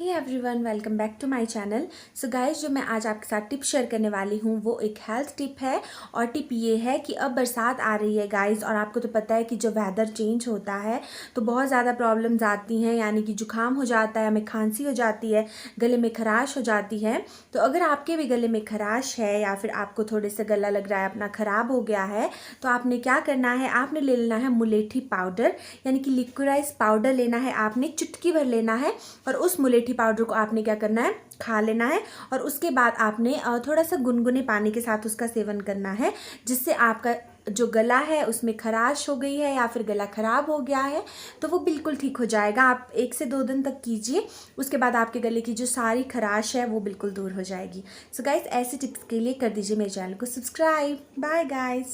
Hey everyone, welcome back to my channel. So guys, जो मैं आज आपके साथ टिप शेयर करने वाली हूँ वो एक हेल्थ टिप है। और टिप ये है कि अब बरसात आ रही है गाइस, और आपको तो पता है कि जब वेदर चेंज होता है तो बहुत ज़्यादा प्रॉब्लम्स आती हैं, यानी कि जुकाम हो जाता है, हमें खांसी हो जाती है, गले में खराश हो जाती है। तो अगर आपके भी गले में खराश है या फिर आपको थोड़े से गला लग रहा है, अपना ख़राब हो गया है, तो आपने क्या करना है, आपने ले लेना है मुलेठी पाउडर, यानी कि लिक्विडाइज पाउडर लेना है। आपने चुटकी भर लेना है और उस मुलेठी पाउडर को आपने क्या करना है, खा लेना है। और उसके बाद आपने थोड़ा सा गुनगुने पानी के साथ उसका सेवन करना है, जिससे आपका जो गला है उसमें खराश हो गई है या फिर गला खराब हो गया है तो वो बिल्कुल ठीक हो जाएगा। आप 1 से 2 दिन तक कीजिए, उसके बाद आपके गले की जो सारी खराश है वो बिल्कुल दूर हो जाएगी। सो गाइस, ऐसे टिप्स के लिए कर दीजिए मेरे चैनल को सब्सक्राइब। Bye guys.